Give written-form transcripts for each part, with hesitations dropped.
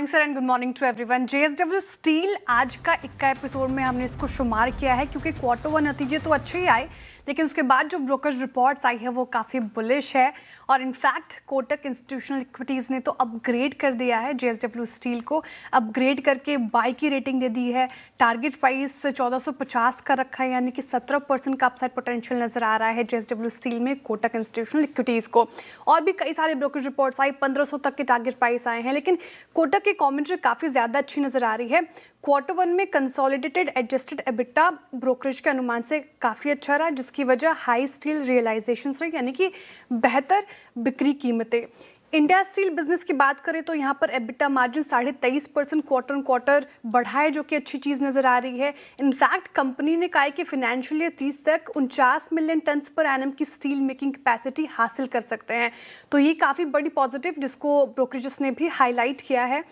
Morning sir and good morning to everyone. JSW steel आज का इक्का एपिसोड में हमने इसको शुमार किया है क्योंकि क्वार्टर वन नतीजे तो अच्छे ही आए, लेकिन उसके बाद जो ब्रोकर्स रिपोर्ट्स आई है वो काफ़ी बुलिश है और इनफैक्ट कोटक इंस्टीट्यूशनल इक्विटीज़ ने तो अपग्रेड कर दिया है जेएसडब्ल्यू स्टील को, अपग्रेड करके बाई की रेटिंग दे दी है। टारगेट प्राइस 1450 का रखा है, यानी कि 17% का अपसाइड पोटेंशियल नजर आ रहा है जेएसडब्ल्यू स्टील में कोटक इंस्टीट्यूशनल इक्विटीज़ को। और भी कई सारे ब्रोकर्स रिपोर्ट्स आई, 1500 तक के टारगेट प्राइस आए हैं, लेकिन कोटक की कमेंट्री काफ़ी ज़्यादा अच्छी नजर आ रही है। क्वार्टर वन में कंसोलिडेटेड एडजस्टेड एबिटा ब्रोकरेज के अनुमान से काफ़ी अच्छा रहा, जिसकी वजह हाई स्टील रियलाइजेशंस रही, यानी कि बेहतर बिक्री कीमतें। इंडिया स्टील बिजनेस की बात करें तो यहाँ पर EBITDA margin 23.5% quarter on quarter बढ़ा है, जो कि अच्छी चीज़ नज़र आ रही है। इनफैक्ट कंपनी ने कहा है कि फाइनेंशियल ईयर 30 तक 49 मिलियन टन्स पर एनम की स्टील मेकिंग कैपेसिटी हासिल कर सकते हैं, तो ये काफ़ी बड़ी पॉजिटिव जिसको ब्रोकरेजेस ने भी हाईलाइट किया है।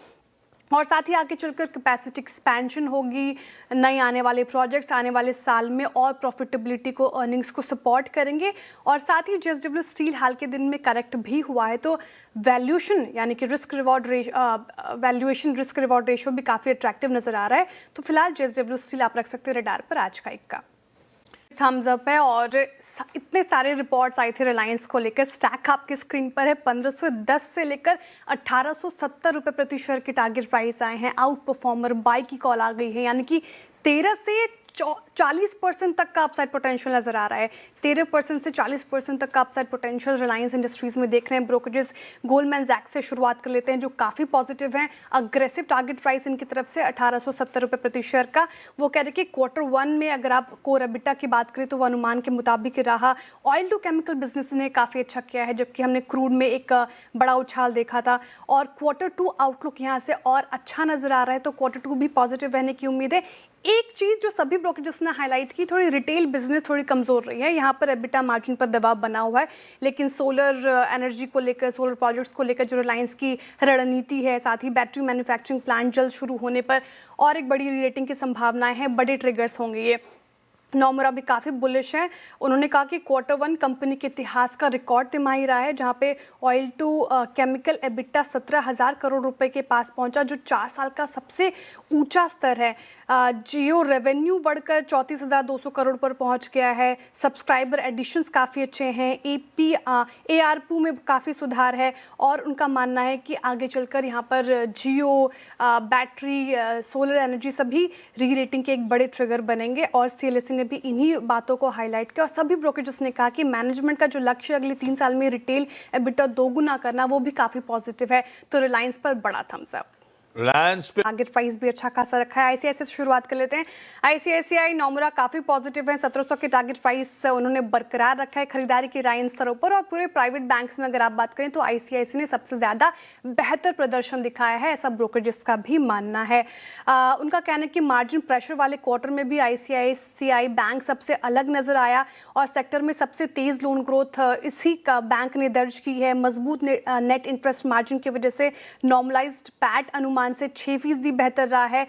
और साथ ही आगे चलकर कैपेसिटी एक्सपेंशन होगी, नए आने वाले प्रोजेक्ट्स आने वाले साल में और प्रॉफिटेबिलिटी को, अर्निंग्स को सपोर्ट करेंगे। और साथ ही जेएसडब्ल्यू स्टील हाल के दिन में करेक्ट भी हुआ है, तो वैल्यूएशन यानी कि वैल्यूएशन रिस्क रिवॉर्ड रेशियो भी काफ़ी अट्रैक्टिव नज़र आ रहा है। तो फिलहाल जेएसडब्ल्यू स्टील आप रख सकते हैं रडार पर आज का इक्का। थम्स अप है और इतने सारे रिपोर्ट्स आई थे रिलायंस को लेकर। स्टैक आपके स्क्रीन पर है, 1510 से लेकर 1870 रुपये प्रति शेयर के टारगेट प्राइस आए हैं। आउट परफॉर्मर बाई की कॉल आ गई है, यानी कि 13 से 40% तक का अपसाइड पोटेंशियल नजर आ रहा है। 13% से 40% तक का अपसाइड पोटेंशियल रिलायंस इंडस्ट्रीज में देख रहे हैं। ब्रोकरेजेस गोल्डमैन सैक्स से शुरुआत कर लेते हैं, जो काफ़ी पॉजिटिव हैं। अग्रेसिव टारगेट प्राइस इनकी तरफ से 1870 रुपये प्रति शेयर का। वो कह रहे कि क्वार्टर वन में अगर आप कोर एबिटा की बात करें तो वो अनुमान के मुताबिक रहा। ऑयल टू केमिकल बिजनेस ने काफ़ी अच्छा किया है, जबकि हमने क्रूड में एक बड़ा उछाल देखा था। और क्वार्टर टू आउटलुक यहाँ से और अच्छा नजर आ रहा है, तो क्वार्टर टू भी पॉजिटिव रहने की उम्मीद है। एक चीज़ जो सभी ब्रोकरेजेस ने हाईलाइट की, थोड़ी रिटेल बिजनेस थोड़ी कमज़ोर रही है, यहाँ पर एबिटा मार्जिन पर दबाव बना हुआ है, लेकिन सोलर एनर्जी को लेकर, सोलर प्रोजेक्ट्स को लेकर जो रिलायंस की रणनीति है, साथ ही बैटरी मैन्युफैक्चरिंग प्लांट जल्द शुरू होने पर और एक बड़ी रीरेटिंग की संभावनाएं हैं, बड़े ट्रिगर्स होंगे ये। नोमुरा भी काफ़ी बुलिश है। उन्होंने कहा कि क्वार्टर वन कंपनी के इतिहास का रिकॉर्ड तिमाही रहा है, जहां पे oil to chemical EBITDA 17,000 crore रुपए के पास पहुंचा, जो 4 साल का सबसे ऊंचा स्तर है। जियो रेवेन्यू बढ़कर 34,200 करोड़ पर पहुंच गया है। सब्सक्राइबर एडिशंस काफ़ी अच्छे हैं। ARPU में काफ़ी सुधार है और उनका मानना है कि आगे चलकर यहाँ पर जियो, बैटरी, सोलर एनर्जी सभी री रेटिंग के एक बड़े ट्रिगर बनेंगे। और CLSA ने भी इन्हीं बातों को हाईलाइट किया और सभी ब्रोकरेजेस ने कहा कि मैनेजमेंट का जो लक्ष्य अगले 3 साल में रिटेल एबिटा दोगुना करना, वो भी काफ़ी पॉजिटिव है। तो रिलायंस पर बड़ा थम्स अप। रिलायंस पे टारगेट प्राइस भी अच्छा खासा रखा है। आईसीआईसीआई से शुरुआत कर लेते हैं। आईसीआईसीआई नोमुरा काफ़ी पॉजिटिव है, 1700 के टारगेट प्राइस उन्होंने बरकरार रखा है खरीदारी के राइन स्तरों पर। और पूरे प्राइवेट बैंक्स में अगर आप बात करें तो आईसीआईसीआई ने सबसे ज़्यादा बेहतर प्रदर्शन दिखाया है, ऐसा ब्रोकरेजेस का भी मानना है। उनका कहना है कि मार्जिन प्रेशर वाले क्वार्टर में भी आईसीआईसीआई बैंक सबसे अलग नजर आया और सेक्टर में सबसे तेज लोन ग्रोथ इसी का बैंक ने दर्ज की है। मजबूत नेट इंटरेस्ट मार्जिन की वजह से नॉर्मलाइज्ड पैट अनुमान से 6% बेहतर रहा है।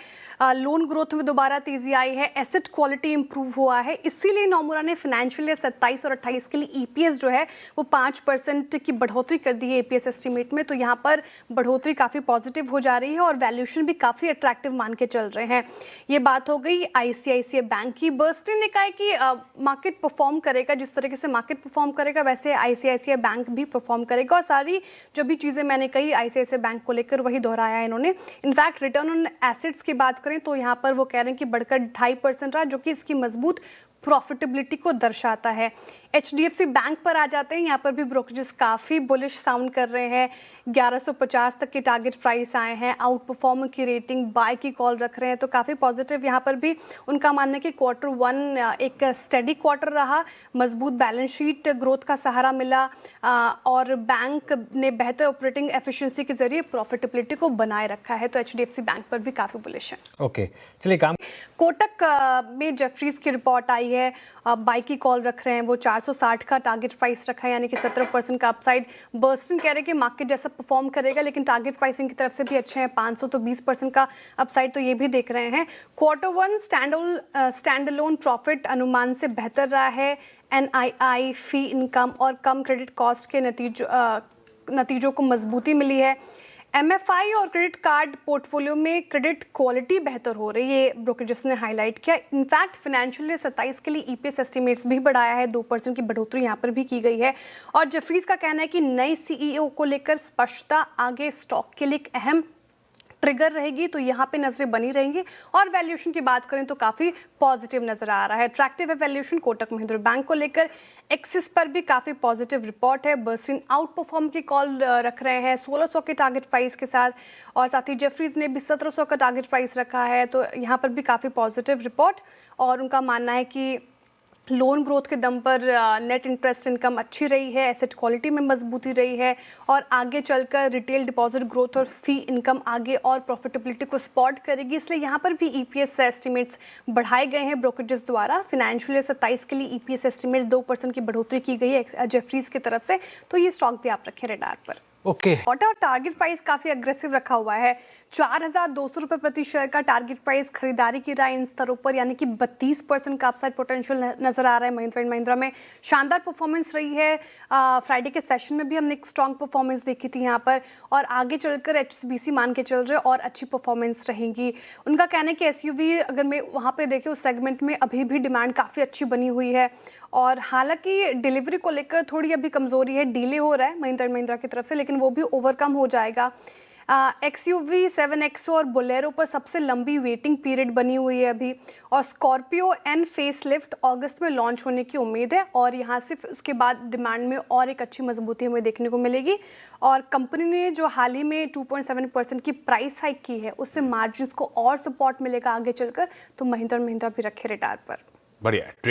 लोन ग्रोथ में दोबारा तेजी आई है। एसेट क्वालिटी इंप्रूव हुआ है, इसीलिए नोमुरा ने फाइनेंशियल ईयर 27 और 28 के लिए ईपीएस जो है वो 5% की बढ़ोतरी कर दी है ईपीएस एस्टीमेट में। तो यहाँ पर बढ़ोतरी काफ़ी पॉजिटिव हो जा रही है और वैल्यूएशन भी काफ़ी अट्रैक्टिव मान के चल रहे हैं। ये बात हो गई आईसीआईसीआई बैंक की। बर्स्टिन ने कहा है कि मार्केट परफॉर्म करेगा, जिस तरीके से मार्केट परफॉर्म करेगा वैसे आईसीआईसीआई बैंक भी परफॉर्म करेगा। और सारी जो भी चीज़ें मैंने कही आईसीआईसीआई बैंक को लेकर वही दोहराया है इन्होंने। इनफैक्ट रिटर्न ऑन एसेट्स की बात करें तो यहाँ पर वो कह रहे हैं कि बढ़कर 2.5% रहा, जो कि इसकी मजबूत प्रॉफिटेबिलिटी को दर्शाता है। HDFC बैंक पर आ जाते हैं। यहाँ पर भी ब्रोकरेजेस काफ़ी बुलिश साउंड कर रहे हैं। 1150 तक के टारगेट प्राइस आए हैं। आउट परफॉर्मर की रेटिंग, बाय की कॉल रख रहे हैं, तो काफ़ी पॉजिटिव। यहाँ पर भी उनका मानना है कि क्वार्टर वन एक स्टेडी क्वार्टर रहा, मजबूत बैलेंस शीट ग्रोथ का सहारा मिला और बैंक ने बेहतर ऑपरेटिंग एफिशिएंसी के जरिए प्रॉफिटेबिलिटी को बनाए रखा है। तो HDFC बैंक पर भी काफ़ी बुलिश है। ओके, चलिए काम कोटक में जेफरीज की रिपोर्ट आई है, बाई की कॉल रख रहे हैं। वो 460 का टारगेट प्राइस रखा है, यानी कि 17% का अपसाइड। बर्स्टन कह रहे हैं कि मार्केट जैसा परफॉर्म करेगा, लेकिन टारगेट प्राइसिंग की तरफ से भी अच्छे हैं, 500 तो 20% का अपसाइड, तो ये भी देख रहे हैं। Quarter one stand alone profit अनुमान से बेहतर रहा है। NII, फी इनकम और कम क्रेडिट कॉस्ट के नतीजों को मजबूती मिली है। एमएफआई और क्रेडिट कार्ड पोर्टफोलियो में क्रेडिट क्वालिटी बेहतर हो रही है, ब्रोकरेजेस ने हाईलाइट किया। इनफैक्ट फाइनेंशियल ईयर 27 के लिए ईपीएस एस्टिमेट्स भी बढ़ाया है, 2% की बढ़ोतरी यहाँ पर भी की गई है। और जेफरीज का कहना है कि नई सीईओ को लेकर स्पष्टता आगे स्टॉक के लिए एक अहम ट्रिगर रहेगी, तो यहाँ पे नजरें बनी रहेंगी। और वैल्यूएशन की बात करें तो काफ़ी पॉजिटिव नजर आ रहा है। अट्रैक्टिव है वैल्यूएशन कोटक महिंद्रा बैंक को लेकर। एक्सिस पर भी काफ़ी पॉजिटिव रिपोर्ट है। बर्स्टिन आउट परफॉर्म की कॉल रख रहे हैं 1600 के टारगेट प्राइस के साथ, और साथ ही जेफरीज ने भी 1700 का टारगेट प्राइस रखा है। तो यहाँ पर भी काफ़ी पॉजिटिव रिपोर्ट, और उनका मानना है कि लोन ग्रोथ के दम पर नेट इंटरेस्ट इनकम अच्छी रही है, एसेट क्वालिटी में मजबूती रही है, और आगे चलकर रिटेल डिपॉजिट ग्रोथ और फी इनकम आगे और प्रॉफिटेबिलिटी को सपोर्ट करेगी। इसलिए यहाँ पर भी ईपीएस एस्टिमेट्स बढ़ाए गए हैं ब्रोकरेजेस द्वारा। फाइनेंशियल ईयर 27 के लिए ईपीएस एस्टिमेट्स 2% की बढ़ोतरी की गई है जेफरीज की तरफ से। तो ये स्टॉक भी आप रखें रडार पर। ओके और टारगेट प्राइस काफी अग्रेसिव रखा हुआ है, 4,200 रुपए प्रति शेयर का टारगेट प्राइस। खरीदारी की राय इन स्तरों पर, यानी कि 32% का अपसाइड पोटेंशियल नजर आ रहा है। महिंद्रा एंड महिंद्रा में शानदार परफॉर्मेंस रही है। फ्राइडे के सेशन में भी हमने एक स्ट्रॉन्ग परफॉर्मेंस देखी थी यहाँ पर, और आगे चलकर एचएसबीसी मान के चल रहे और अच्छी परफॉर्मेंस रहेंगी। उनका कहना है कि एसयूवी अगर मैं वहाँ पे देखें उस सेगमेंट में अभी भी डिमांड काफ़ी अच्छी बनी हुई है, और हालांकि डिलीवरी को लेकर थोड़ी अभी कमजोरी है, डिले हो रहा है महिंद्रा एंड महिंद्रा की तरफ से, लेकिन वो भी ओवरकम हो जाएगा। एक्सयूवी 7XO और बोलेरो पर सबसे लंबी वेटिंग पीरियड बनी हुई है अभी, और स्कॉर्पियो एंड फेसलिफ्ट अगस्त में लॉन्च होने की उम्मीद है, और यहाँ से उसके बाद डिमांड में और एक अच्छी मजबूती हमें देखने को मिलेगी। और कंपनी ने जो हाल ही में 2.7% की प्राइस हाइक की है, उससे मार्जिन्स को और सपोर्ट मिलेगा आगे चलकर। तो महिंद्रा भी रखे रडार पर। बढ़िया ट्रेड